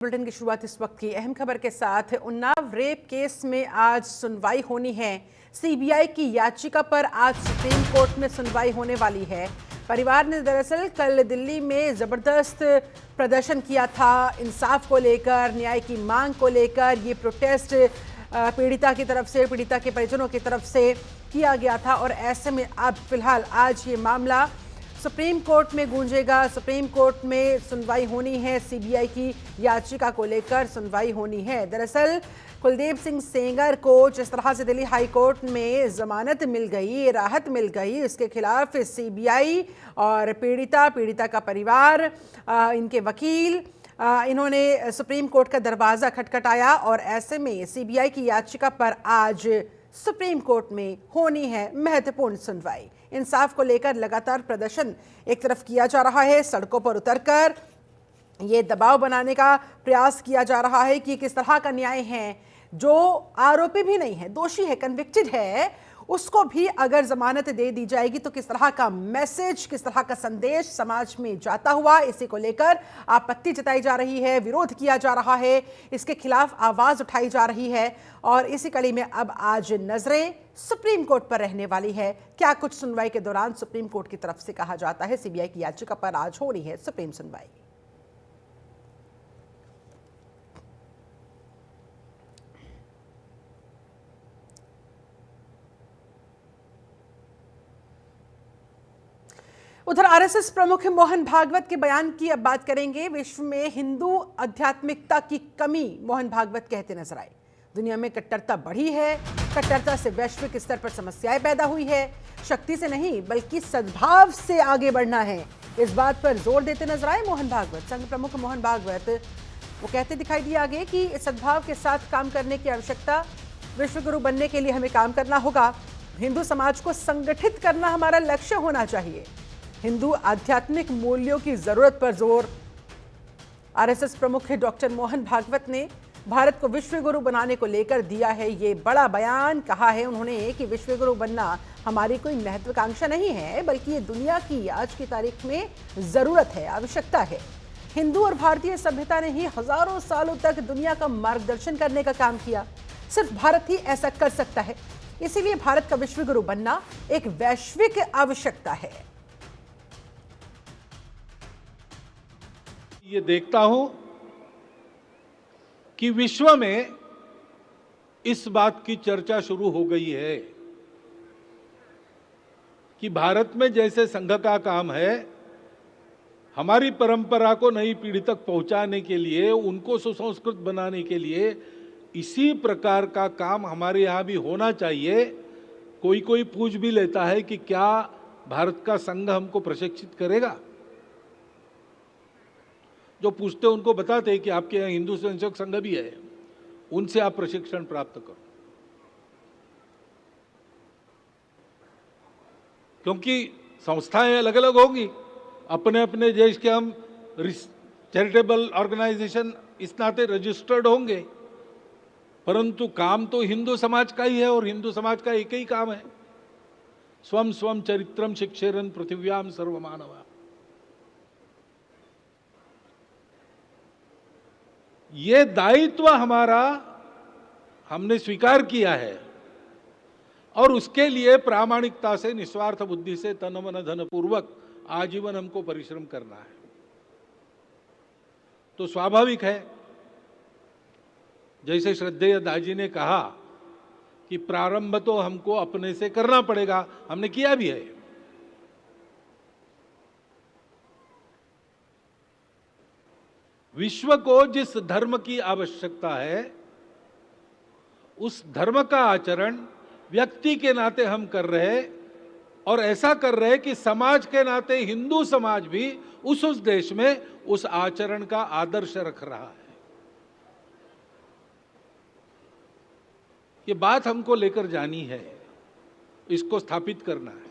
Bulletin की शुरुआत इस वक्त की अहम खबर के साथ। उन्नाव रेप केस में आज सुनवाई होनी है। सीबीआई की याचिका पर आज सुप्रीम कोर्ट में सुनवाई होने वाली है। परिवार ने दरअसल कल दिल्ली में जबरदस्त प्रदर्शन किया था इंसाफ को लेकर, न्याय की मांग को लेकर। ये प्रोटेस्ट पीड़िता की तरफ से, पीड़िता के परिजनों की तरफ से किया गया था और ऐसे में अब फिलहाल आज ये मामला सुप्रीम कोर्ट में गूंजेगा। सुप्रीम कोर्ट में सुनवाई होनी है। सीबीआई की याचिका को लेकर सुनवाई होनी है। दरअसल कुलदीप सिंह सेंगर को जिस तरह से दिल्ली हाई कोर्ट में जमानत मिल गई, राहत मिल गई, इसके खिलाफ सीबीआई और पीड़िता का परिवार, इनके वकील, इन्होंने सुप्रीम कोर्ट का दरवाजा खटखटाया और ऐसे में सीबीआई की याचिका पर आज सुप्रीम कोर्ट में होनी है महत्वपूर्ण सुनवाई। इंसाफ को लेकर लगातार प्रदर्शन एक तरफ किया जा रहा है, सड़कों पर उतरकर ये दबाव बनाने का प्रयास किया जा रहा है कि किस तरह का न्याय है। जो आरोपी भी नहीं है, दोषी है, कन्विक्टेड है, उसको भी अगर जमानत दे दी जाएगी तो किस तरह का मैसेज, किस तरह का संदेश समाज में जाता हुआ, इसी को लेकर आपत्ति जताई जा रही है, विरोध किया जा रहा है, इसके खिलाफ आवाज उठाई जा रही है। और इसी कड़ी में अब आज नजरें सुप्रीम कोर्ट पर रहने वाली है। क्या कुछ सुनवाई के दौरान सुप्रीम कोर्ट की तरफ से कहा जाता है। सीबीआई की याचिका पर आज होनी है सुप्रीम सुनवाई। उधर आरएसएस प्रमुख मोहन भागवत के बयान की अब बात करेंगे। विश्व में हिंदू आध्यात्मिकता की कमी मोहन भागवत कहते नजर आए। दुनिया में कट्टरता बढ़ी है, कट्टरता से वैश्विक स्तर पर समस्याएं पैदा हुई है। शक्ति से नहीं बल्कि सद्भाव से आगे बढ़ना है, इस बात पर जोर देते नजर आए मोहन भागवत। संघ प्रमुख मोहन भागवत वो कहते दिखाई दिए आगे कि सद्भाव के साथ काम करने की आवश्यकता, विश्व गुरु बनने के लिए हमें काम करना होगा। हिंदू समाज को संगठित करना हमारा लक्ष्य होना चाहिए। हिंदू आध्यात्मिक मूल्यों की जरूरत पर जोर। आरएसएस प्रमुख डॉक्टर मोहन भागवत ने भारत को विश्व गुरु बनाने को लेकर दिया है ये बड़ा बयान। कहा है उन्होंने कि विश्व गुरु बनना हमारी कोई महत्वाकांक्षा नहीं है, बल्कि ये दुनिया की आज की तारीख में जरूरत है, आवश्यकता है। हिंदू और भारतीय सभ्यता ने ही हजारों सालों तक दुनिया का मार्गदर्शन करने का काम किया। सिर्फ भारत ही ऐसा कर सकता है, इसीलिए भारत का विश्व गुरु बनना एक वैश्विक आवश्यकता है। ये देखता हूं कि विश्व में इस बात की चर्चा शुरू हो गई है कि भारत में जैसे संघ का काम है, हमारी परंपरा को नई पीढ़ी तक पहुंचाने के लिए, उनको सुसंस्कृत बनाने के लिए, इसी प्रकार का काम हमारे यहां भी होना चाहिए। कोई पूछ भी लेता है कि क्या भारत का संघ हमको प्रशिक्षित करेगा। जो पूछते हैं उनको बताते हैं कि आपके यहाँ हिंदू स्वयंसेवक संघ भी है, उनसे आप प्रशिक्षण प्राप्त करो। क्योंकि संस्थाएं अलग अलग होंगी, अपने अपने देश के हम चैरिटेबल ऑर्गेनाइजेशन इस नाते रजिस्टर्ड होंगे, परंतु काम तो हिंदू समाज का ही है और हिंदू समाज का एक ही काम है, स्वम स्वम चरित्रम शिक्षेरन पृथिव्याम सर्वमानवा। ये दायित्व हमारा हमने स्वीकार किया है और उसके लिए प्रामाणिकता से, निस्वार्थ बुद्धि से, तन मन धन पूर्वक आजीवन हमको परिश्रम करना है। तो स्वाभाविक है, जैसे श्रद्धेय दाजी ने कहा कि प्रारंभ तो हमको अपने से करना पड़ेगा, हमने किया भी है। विश्व को जिस धर्म की आवश्यकता है, उस धर्म का आचरण व्यक्ति के नाते हम कर रहे, और ऐसा कर रहे कि समाज के नाते हिंदू समाज भी उस देश में उस आचरण का आदर्श रख रहा है। ये बात हमको लेकर जानी है, इसको स्थापित करना है।